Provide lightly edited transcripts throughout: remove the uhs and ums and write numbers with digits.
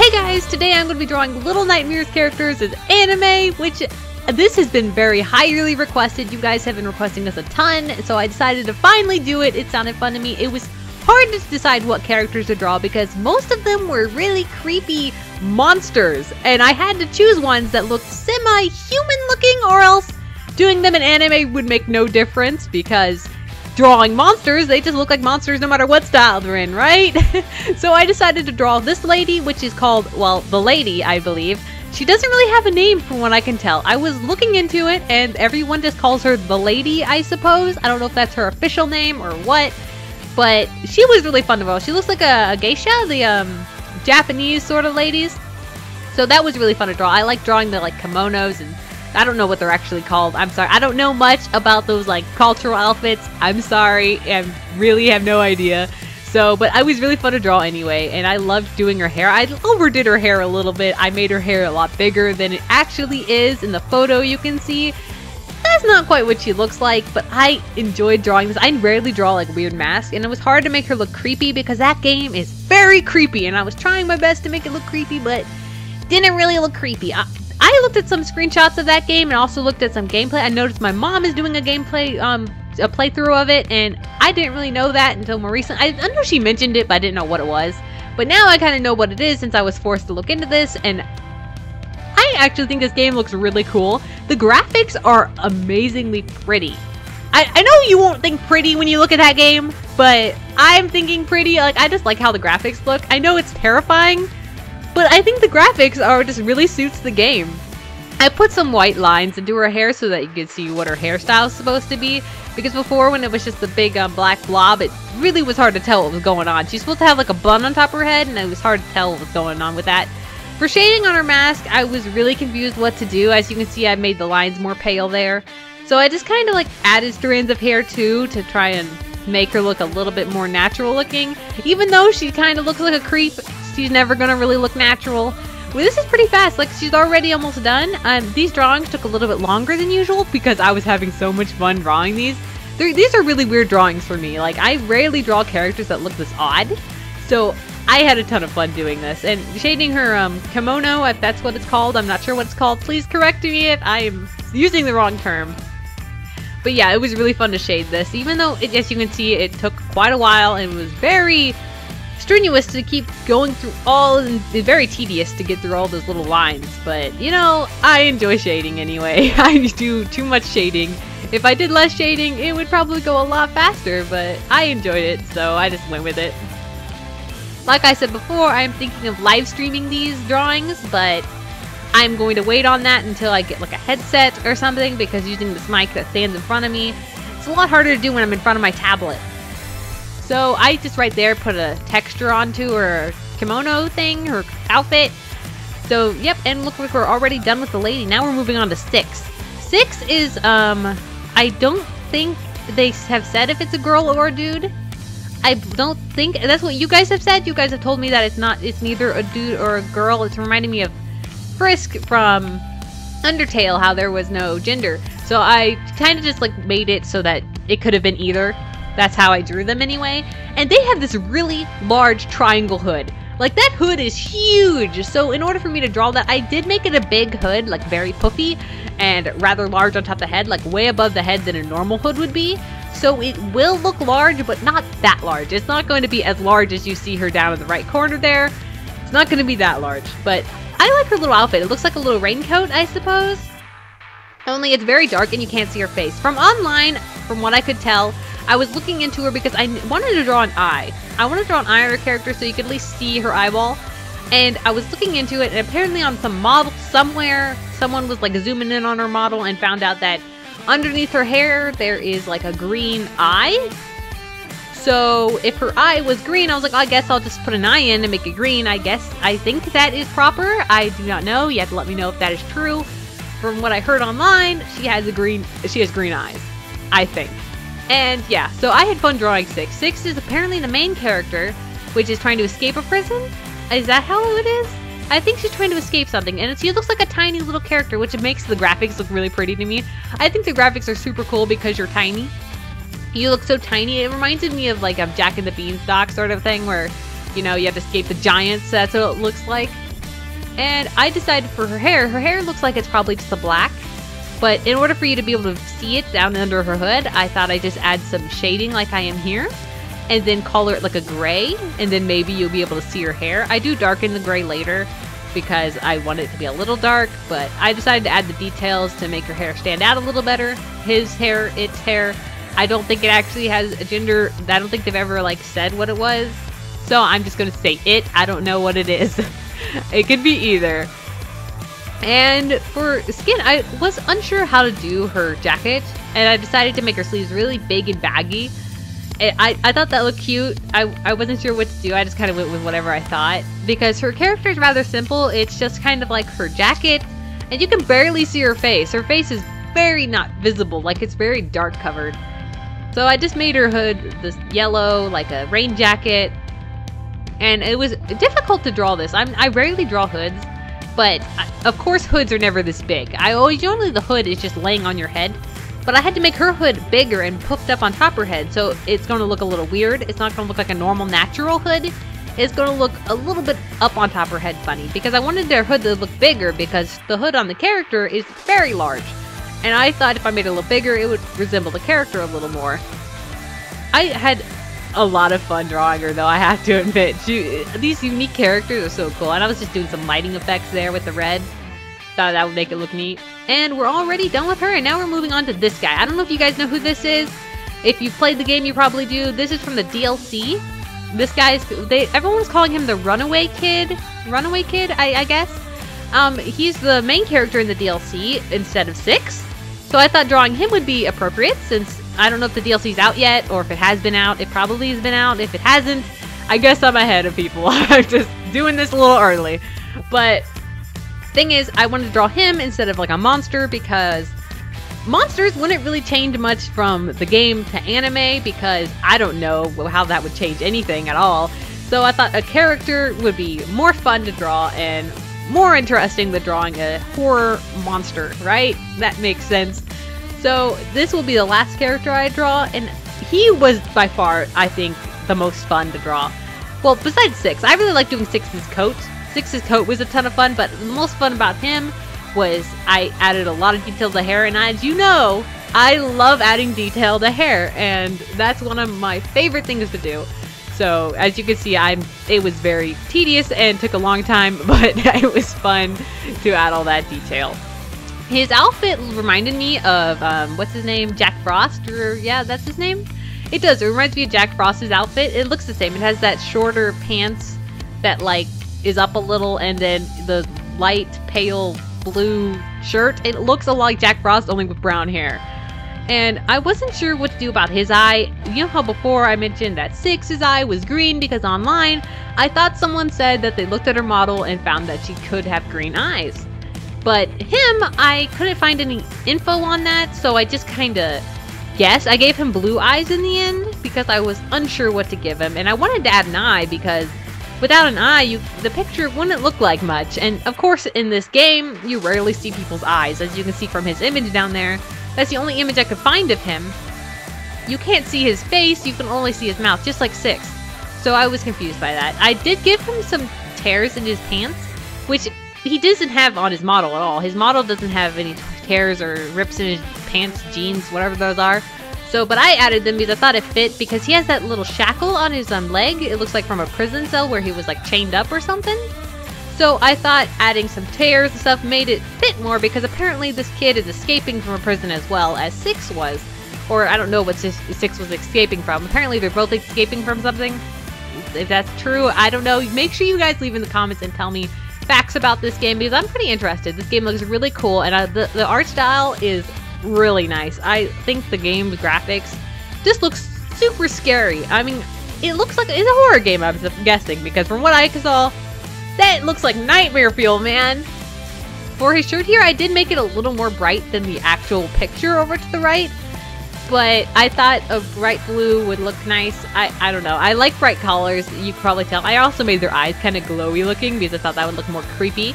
Hey guys, today I'm going to be drawing Little Nightmares characters as anime, which this has been very highly requested. You guys have been requesting this a ton, so I decided to finally do it. It sounded fun to me. It was hard to decide what characters to draw because most of them were really creepy monsters, and I had to choose ones that looked semi-human looking, or else doing them in anime would make no difference because drawing monsters, they just look like monsters no matter what style they're in, right? So I decided to draw this lady, which is called, well, the lady, I believe. She doesn't really have a name from what I can tell. I was looking into it and everyone just calls her the lady, I suppose. I don't know if that's her official name or what, but she was really fun to draw. She looks like a geisha, the Japanese sort of ladies. So that was really fun to draw. I like drawing the kimonos, and I don't know what they're actually called. I'm sorry. I don't know much about those cultural outfits. I'm sorry. I really have no idea. So, but I was really fun to draw anyway, and I loved doing her hair. I overdid her hair a little bit. I made her hair a lot bigger than it actually is in the photo you can see. That's not quite what she looks like, but I enjoyed drawing this. I rarely draw weird masks, and it was hard to make her look creepy because that game is very creepy, and I was trying my best to make it look creepy, but didn't really look creepy. I looked at some screenshots of that game and also looked at some gameplay. I noticed my mom is doing a gameplay, a playthrough of it, and I didn't really know that until more recent. I know she mentioned it, but I didn't know what it was. But now I kind of know what it is since I was forced to look into this, and I actually think this game looks really cool. The graphics are amazingly pretty. I know you won't think pretty when you look at that game, but I'm thinking pretty. I just like how the graphics look. I know it's terrifying, but I think the graphics are just really suits the game. I put some white lines into her hair so that you could see what her hairstyle is supposed to be. Because before, when it was just the big black blob, it really was hard to tell what was going on. She's supposed to have a bun on top of her head, and it was hard to tell what was going on with that. For shading on her mask, I was really confused what to do. As you can see, I made the lines more pale there. So I just kind of added strands of hair too to try and make her look a little bit more natural looking. Even though she kind of looks like a creep, she's never gonna really look natural. Well, this is pretty fast. She's already almost done. These drawings took a little bit longer than usual because I was having so much fun drawing these. These are really weird drawings for me. I rarely draw characters that look this odd. So I had a ton of fun doing this. And shading her kimono, if that's what it's called. I'm not sure what it's called. Please correct me if I am using the wrong term. But yeah, it was really fun to shade this. Even though, as you can see, it took quite a while and was very strenuous to keep going through and very tedious to get through all those little lines, but you know, I enjoy shading anyway. I do too much shading. If I did less shading, it would probably go a lot faster, but I enjoyed it, so I just went with it. Like I said before, I'm thinking of live streaming these drawings, but I'm going to wait on that until I get a headset or something, because using this mic that stands in front of me, it's a lot harder to do when I'm in front of my tablet. So I just right there put a texture onto her kimono thing, her outfit. So yep, and look like we're already done with the lady. Now we're moving on to 6. 6 is, I don't think they have said if it's a girl or a dude. I don't think, that's what you guys have said. You guys have told me that it's neither a dude or a girl. It's reminding me of Frisk from Undertale, how there was no gender. So I kind of just made it so that it could have been either. That's how I drew them anyway. And they have this really large triangle hood. That hood is huge. So in order for me to draw that, I did make it a big hood, very puffy and rather large on top of the head, way above the head than a normal hood would be. So it will look large, but not that large. It's not going to be as large as you see her down in the right corner there. It's not going to be that large, but I like her little outfit. It looks like a little raincoat, I suppose. Only it's very dark and you can't see her face. From online, from what I could tell, I was looking into her because I wanted to draw an eye. I wanted to draw an eye on her character so you could at least see her eyeball. And I was looking into it, and apparently on some model somewhere, someone was zooming in on her model and found out that underneath her hair there is a green eye. So if her eye was green, I was I guess I'll just put an eye in and make it green. I think that is proper. I do not know. You have to let me know if that is true. From what I heard online, she has green eyes, I think. And yeah, so I had fun drawing 6. 6 is apparently the main character, which is trying to escape a prison. Is that how it is? I think she's trying to escape something, and she looks like a tiny little character, which makes the graphics look really pretty to me. I think the graphics are super cool because you're tiny. You look so tiny. It reminded me of Jack and the Beanstalk sort of thing, where you know, you have to escape the giants. That's what it looks like. And I decided for her hair looks like it's probably just a black. But in order for you to be able to see it down under her hood, I thought I'd just add some shading like I am here. And then color it like a gray. And then maybe you'll be able to see her hair. I do darken the gray later because I want it to be a little dark. But I decided to add the details to make her hair stand out a little better. His hair, its hair. I don't think it actually has a gender. I don't think they've ever like said what it was. So I'm just going to say it. I don't know what it is. It could be either. And for skin, I was unsure how to do her jacket, and I decided to make her sleeves really big and baggy. I thought that looked cute. I wasn't sure what to do. I just kind of went with whatever I thought, because her character is rather simple. It's just kind of like her jacket, and you can barely see her face. Her face is very not visible, like it's very dark covered. So I just made her hood this yellow, like a rain jacket, and it was difficult to draw this. I rarely draw hoods. But, of course, hoods are never this big. Usually the hood is just laying on your head. But I had to make her hood bigger and poofed up on top of her head. So it's going to look a little weird. It's not going to look like a normal natural hood. It's going to look a little bit up on top of her head funny. Because I wanted their hood to look bigger because the hood on the character is very large. And I thought if I made it a little bigger, it would resemble the character a little more. I had a lot of fun drawing her, though, I have to admit. These unique characters are so cool, and I was just doing some lighting effects there with the red. Thought that would make it look neat. And we're already done with her, and now we're moving on to this guy. I don't know if you guys know who this is. If you've played the game, you probably do. This is from the DLC. This guy's, everyone's calling him the Runaway Kid. Runaway Kid, I guess. He's the main character in the DLC instead of 6. So I thought drawing him would be appropriate, since I don't know if the DLC's out yet, or if it has been out. It probably has been out. If it hasn't, I guess I'm ahead of people. I'm just doing this a little early. But thing is, I wanted to draw him instead of like a monster, because monsters wouldn't really change much from the game to anime, because I don't know how that would change anything at all. So I thought a character would be more fun to draw and more interesting than drawing a horror monster, right? That makes sense. So this will be the last character I draw, and he was by far, I think, the most fun to draw. Well, besides 6, I really like doing 6's coat. 6's coat was a ton of fun, but the most fun about him was I added a lot of detail to the hair, and as you know, I love adding detail to hair, and that's one of my favorite things to do. So as you can see, it was very tedious and took a long time, but it was fun to add all that detail. His outfit reminded me of, what's his name? Jack Frost? Or, yeah, that's his name? It does. It reminds me of Jack Frost's outfit. It looks the same. It has that shorter pants that, like, is up a little, and then the light pale blue shirt. It looks a lot like Jack Frost, only with brown hair. And I wasn't sure what to do about his eye. You know how before I mentioned that 6's eye was green because online, I thought someone said that they looked at her model and found that she could have green eyes. But him, I couldn't find any info on that, so I just kind of guessed. I gave him blue eyes in the end because I was unsure what to give him, and I wanted to add an eye because without an eye, the picture wouldn't look like much. And of course, in this game, you rarely see people's eyes, as you can see from his image down there. That's the only image I could find of him. You can't see his face, you can only see his mouth, just like 6. So I was confused by that. I did give him some tears in his pants, which he doesn't have on his model at all. His model doesn't have any tears or rips in his pants, jeans, whatever those are. So, but I added them because I thought it fit, because he has that little shackle on his leg. It looks like from a prison cell where he was like chained up or something. So I thought adding some tears and stuff made it fit more, because apparently this kid is escaping from a prison as well as 6 was. Or I don't know what 6 was escaping from. Apparently they're both escaping from something. If that's true, I don't know. Make sure you guys leave in the comments and tell me facts about this game, because I'm pretty interested. This game looks really cool, and the art style is really nice. I think the game's graphics just looks super scary. I mean, it looks like it's a horror game, I'm guessing, because from what I saw, that looks like nightmare fuel, man. For his shirt here, I did make it a little more bright than the actual picture over to the right, but I thought a bright blue would look nice. I don't know. I like bright colors. You can probably tell. I also made their eyes kind of glowy looking because I thought that would look more creepy.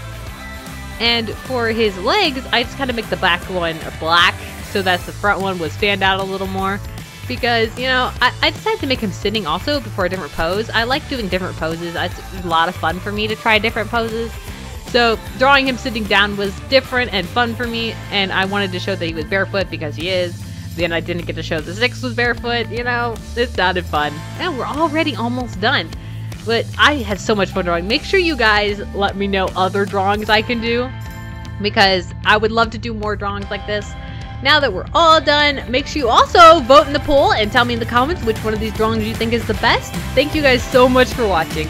And for his legs, I just kind of make the back one black so that the front one would stand out a little more. Because, you know, I decided to make him sitting also before a different pose. I like doing different poses. It's a lot of fun for me to try different poses. So drawing him sitting down was different and fun for me, and I wanted to show that he was barefoot because he is. Then I didn't get to show the 6 was barefoot, you know, it sounded fun. And we're already almost done. But I had so much fun drawing. Make sure you guys let me know other drawings I can do, because I would love to do more drawings like this. Now that we're all done, make sure you also vote in the poll and tell me in the comments which one of these drawings you think is the best. Thank you guys so much for watching.